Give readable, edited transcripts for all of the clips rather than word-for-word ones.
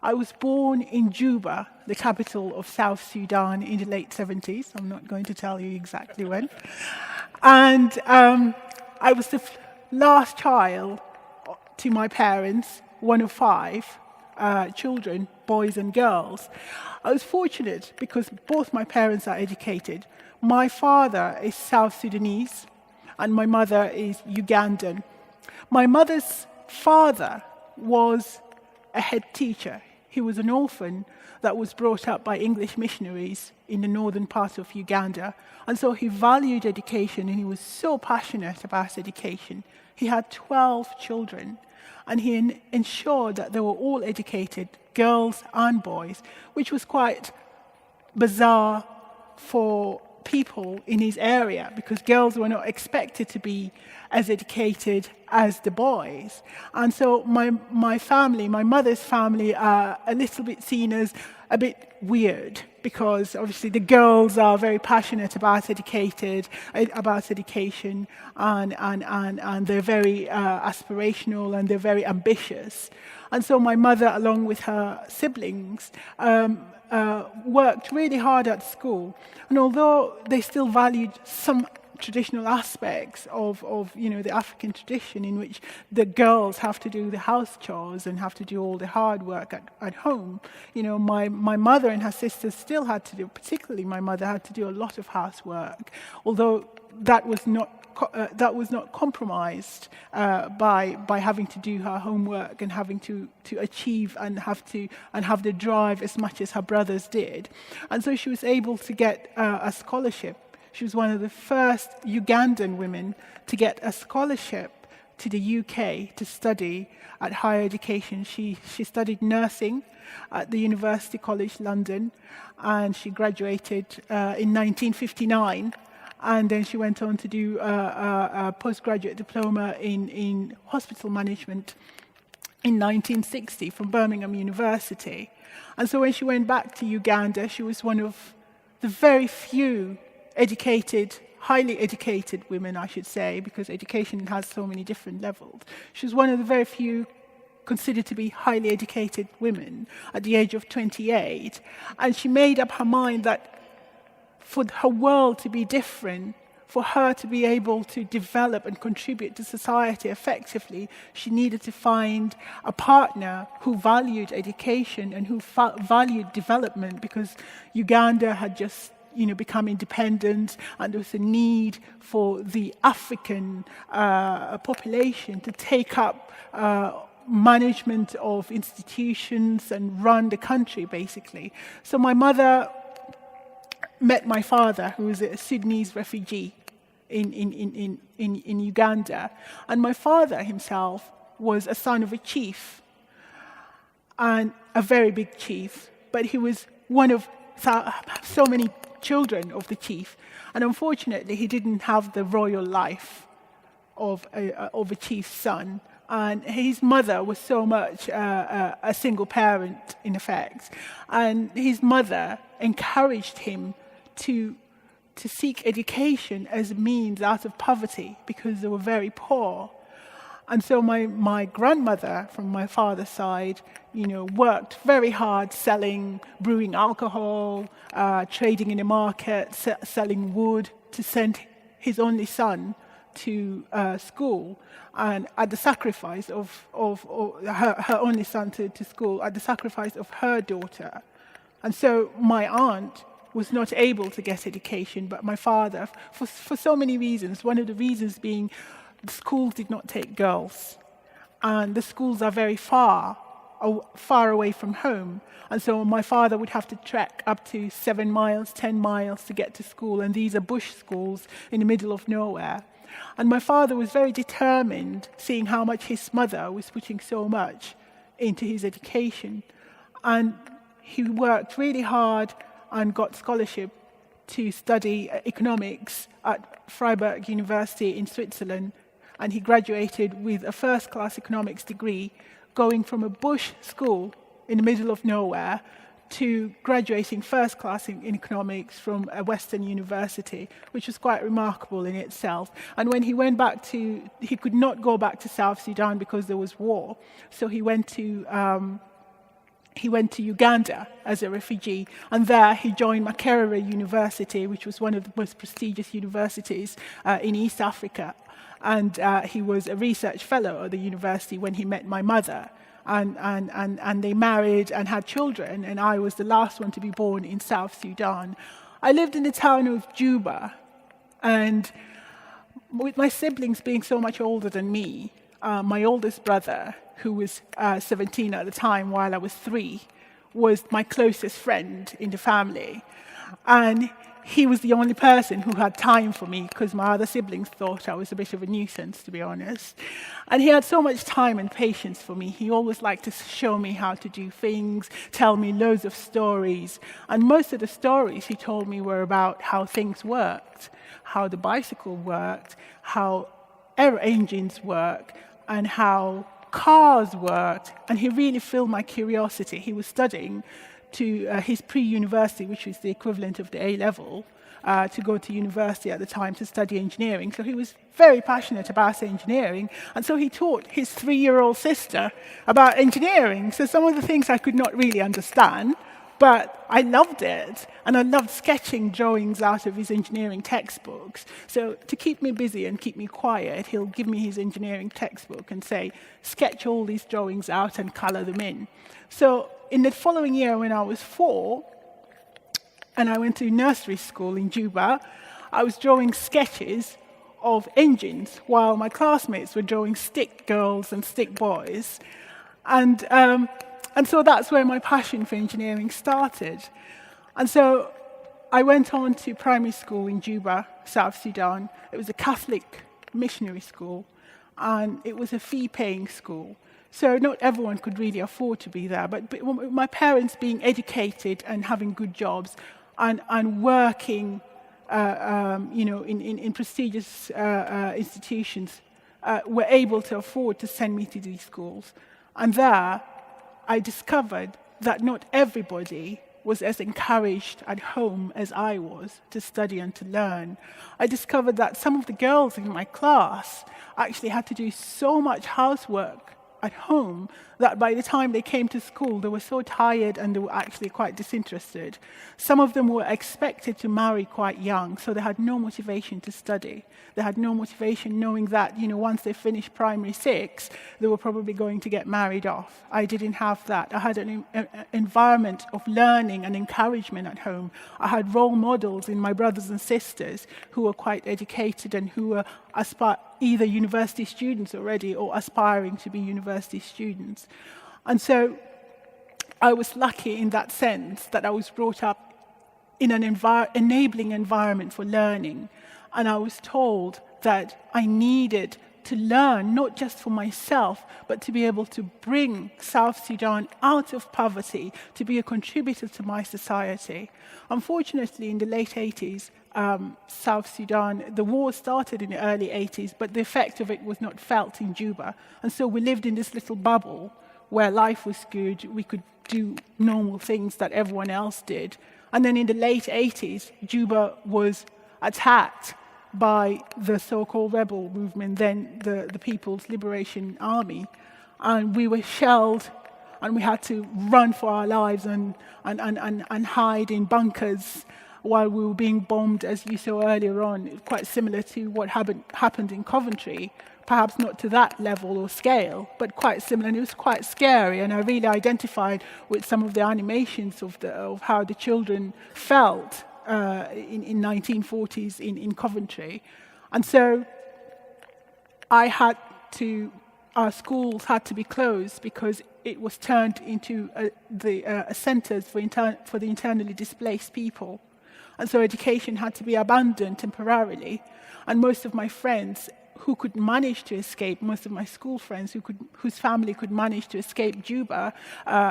I was born in Juba, the capital of South Sudan, in the late 70s. I'm not going to tell you exactly when. And I was the last child to my parents, one of 5 children, boys and girls. I was fortunate because both my parents are educated. My father is South Sudanese, and my mother is Ugandan. My mother's father was a head teacher. He was an orphan that was brought up by English missionaries in the northern part of Uganda. And so he valued education, and he was so passionate about education. He had 12 children, and he ensured that they were all educated, girls and boys, which was quite bizarre for people in his area, because girls were not expected to be as educated as the boys. And so my family, my mother's family, are a little bit seen as a bit weird, because obviously the girls are very passionate about education, and they're very aspirational, and they're very ambitious. And so my mother, along with her siblings, worked really hard at school. And although they still valued some traditional aspects of the African tradition, in which the girls have to do the house chores and have to do all the hard work at home, my mother and her sisters still had to do, particularly my mother, had to do a lot of housework, although that was not compromised by having to do her homework and having to achieve and have the drive as much as her brothers did. And so she was able to get a scholarship. She was one of the first Ugandan women to get a scholarship to the UK to study at higher education. She studied nursing at the University College London, and she graduated in 1959. And then she went on to do a postgraduate diploma in hospital management in 1960 from Birmingham University. And so when she went back to Uganda, she was one of the very few highly educated women, I should say, because education has so many different levels. She was one of the very few considered to be highly educated women at the age of 28. And she made up her mind that for her world to be different, for her to be able to develop and contribute to society effectively, she needed to find a partner who valued education and who valued development, because Uganda had just become independent, and there was a need for the African population to take up management of institutions and run the country, basically. So my mother met my father, who was a Sudanese refugee in Uganda. And my father himself was a son of a chief, and a very big chief, but he was one of so many children of the chief. And unfortunately, he didn't have the royal life of a chief's son. And his mother was so much a single parent, in effect. And his mother encouraged him to seek education as a means out of poverty, because they were very poor. And so my grandmother, from my father's side, worked very hard brewing alcohol, trading in the market, selling wood, to send his only son to school, and at the sacrifice of her only son to school, at the sacrifice of her daughter. And so my aunt was not able to get education, but my father, for so many reasons, one of the reasons being the schools did not take girls, and the schools are very far away from home. And so my father would have to trek up to 7 miles, 10 miles to get to school, and these are bush schools in the middle of nowhere. And my father was very determined, seeing how much his mother was putting so much into his education. And he worked really hard and got scholarship to study economics at Freiburg University in Switzerland. And he graduated with a first-class economics degree, going from a bush school in the middle of nowhere to graduating first class in economics from a Western university, which was quite remarkable in itself. And when he went back he could not go back to South Sudan because there was war. So he went to he went to Uganda as a refugee, and there he joined Makerere University, which was one of the most prestigious universities in East Africa. And he was a research fellow at the university when he met my mother. And they married and had children, and I was the last one to be born in South Sudan. I lived in the town of Juba, and with my siblings being so much older than me, my oldest brother, who was 17 at the time while I was 3, was my closest friend in the family. And he was the only person who had time for me because my other siblings thought I was a bit of a nuisance, to be honest. And he had so much time and patience for me. He always liked to show me how to do things, tell me loads of stories. And most of the stories he told me were about how things worked, how the bicycle worked, how air engines work, and how cars worked. And he really filled my curiosity. He was studying to his pre-university, which was the equivalent of the A-level, to go to university at the time to study engineering. So he was very passionate about engineering, and so he taught his 3-year-old sister about engineering. So some of the things I could not really understand, but I loved it, and I loved sketching drawings out of his engineering textbooks. So to keep me busy and keep me quiet, he'll give me his engineering textbook and say, sketch all these drawings out and color them in. So in the following year, when I was 4, and I went to nursery school in Juba, I was drawing sketches of engines while my classmates were drawing stick girls and stick boys. And so that's where my passion for engineering started. And so I went on to primary school in Juba, South Sudan. It was a Catholic missionary school, and it was a fee-paying school. So not everyone could really afford to be there. But my parents being educated and having good jobs and working in prestigious institutions were able to afford to send me to these schools. And there, I discovered that not everybody was as encouraged at home as I was to study and to learn. I discovered that some of the girls in my class actually had to do so much housework at home that by the time they came to school, they were so tired and they were actually quite disinterested. Some of them were expected to marry quite young, so they had no motivation to study. They had no motivation knowing that, once they finished primary 6, they were probably going to get married off. I didn't have that. I had an environment of learning and encouragement at home. I had role models in my brothers and sisters who were quite educated and who were either university students already or aspiring to be university students. And so I was lucky in that sense that I was brought up in an enabling environment for learning. And I was told that I needed to learn, not just for myself, but to be able to bring South Sudan out of poverty, to be a contributor to my society. Unfortunately, in the late 80s, South Sudan, the war started in the early 80s, but the effect of it was not felt in Juba. And so we lived in this little bubble where life was good, we could do normal things that everyone else did. And then in the late 80s, Juba was attacked by the so-called rebel movement, then the People's Liberation Army. And we were shelled, and we had to run for our lives and hide in bunkers while we were being bombed, as you saw earlier on, quite similar to what happened in Coventry. Perhaps not to that level or scale, but quite similar, and it was quite scary, and I really identified with some of the animations of how the children felt in 1940s in Coventry. And so our schools had to be closed because it was turned into the centers for the internally displaced people. And so education had to be abandoned temporarily. And most of my friends who could manage to escape, most of my school friends whose family could manage to escape Juba,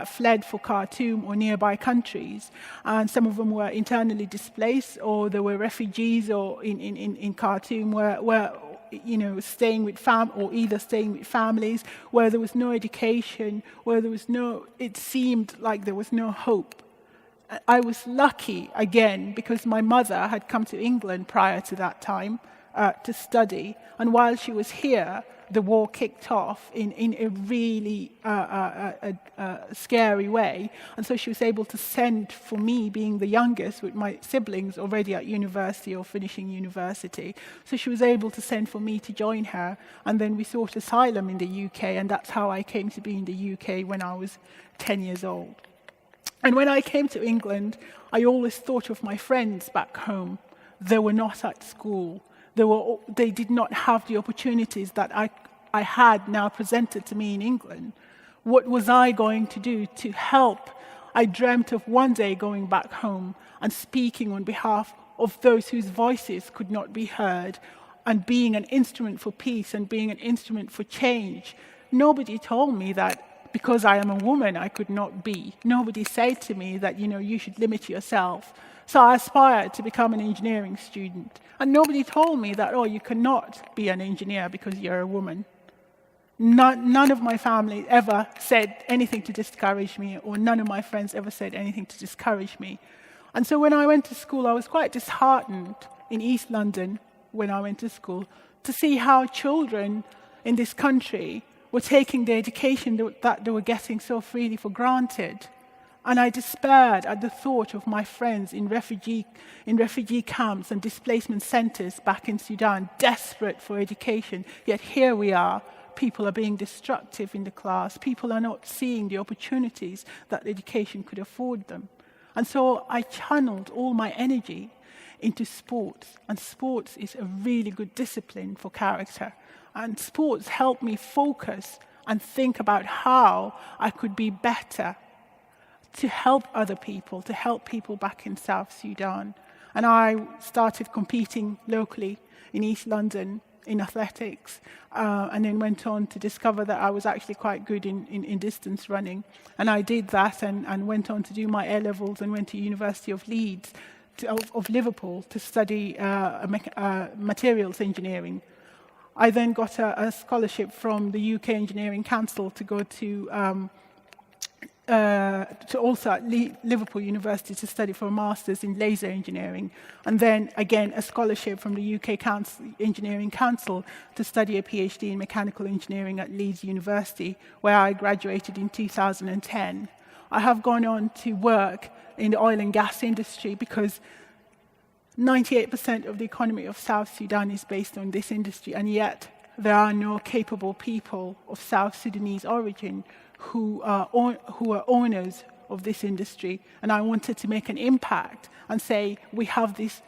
fled for Khartoum or nearby countries. And some of them were internally displaced, or they were refugees, or in Khartoum were staying with either staying with families where there was no education, where it seemed like there was no hope. I was lucky, again, because my mother had come to England prior to that time to study. And while she was here, the war kicked off in a really scary way. And so she was able to send for me, being the youngest, with my siblings already at university or finishing university. So she was able to send for me to join her. And then we sought asylum in the UK, and that's how I came to be in the UK when I was 10 years old. And when I came to England, I always thought of my friends back home. They were not at school. They did not have the opportunities that I had now presented to me in England. What was I going to do to help? I dreamt of one day going back home and speaking on behalf of those whose voices could not be heard, and being an instrument for peace and being an instrument for change. Nobody told me that because I am a woman, I could not be. Nobody said to me that, you should limit yourself. So I aspired to become an engineering student. And nobody told me that, you cannot be an engineer because you're a woman. None of my family ever said anything to discourage me, or none of my friends ever said anything to discourage me. And so when I went to school, I was quite disheartened in East London when I went to school to see how children in this country were taking the education that they were getting so freely for granted. And I despaired at the thought of my friends in refugee camps and displacement centers back in Sudan, desperate for education. Yet here we are. People are being destructive in the class. People are not seeing the opportunities that education could afford them. And so I channeled all my energy into sports. And sports is a really good discipline for character. And sports helped me focus and think about how I could be better to help other people, to help people back in South Sudan. And I started competing locally in East London in athletics, and then went on to discover that I was actually quite good in distance running. And I did that and went on to do my A-levels and went to University of Leeds, of Liverpool, to study materials engineering. I then got a scholarship from the UK Engineering Council to go to also at Liverpool University to study for a master's in laser engineering, and then again a scholarship from the UK Engineering Council to study a PhD in mechanical engineering at Leeds University, where I graduated in 2010. I have gone on to work in the oil and gas industry because 98% of the economy of South Sudan is based on this industry, and yet there are no capable people of South Sudanese origin who are owners of this industry. And I wanted to make an impact and say, we have this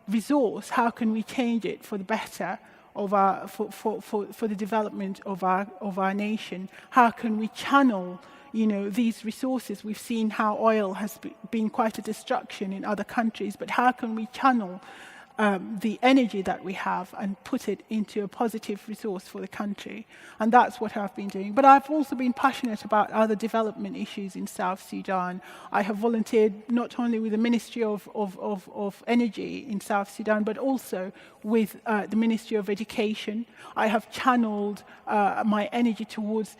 resource, how can we change it for the better of for the development of our nation? How can we channel these resources? We've seen how oil has been quite a destruction in other countries, but how can we channel the energy that we have and put it into a positive resource for the country? And that's what I've been doing. But I've also been passionate about other development issues in South Sudan. I have volunteered not only with the Ministry of Energy in South Sudan, but also with the Ministry of Education. I have channeled my energy towards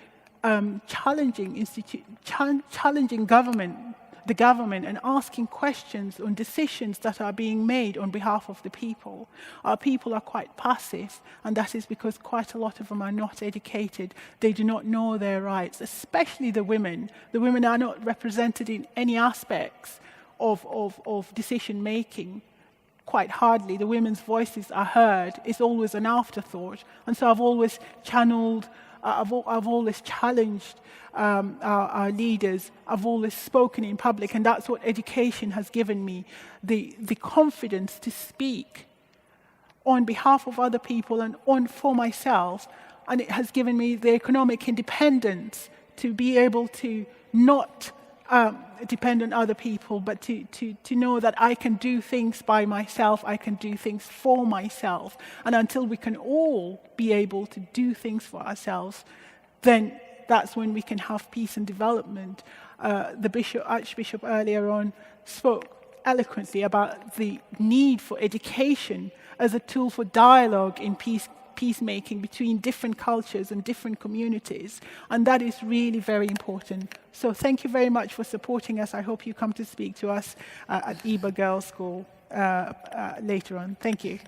challenging the government and asking questions on decisions that are being made on behalf of the people. Our people are quite passive, and that is because quite a lot of them are not educated. They do not know their rights, especially the women. The women are not represented in any aspects of decision-making. Quite hardly. The women's voices are heard. It's always an afterthought. And so I've always channeled, I've always challenged our leaders. I've always spoken in public, and that's what education has given me, the confidence to speak on behalf of other people and for myself. And it has given me the economic independence to be able to not depend on other people, but to know that I can do things by myself, I can do things for myself. And until we can all be able to do things for ourselves, then that's when we can have peace and development. The Archbishop earlier on spoke eloquently about the need for education as a tool for dialogue in peacemaking between different cultures and different communities. And that is really very important. So thank you very much for supporting us. I hope you come to speak to us at Iba Girls School later on. Thank you.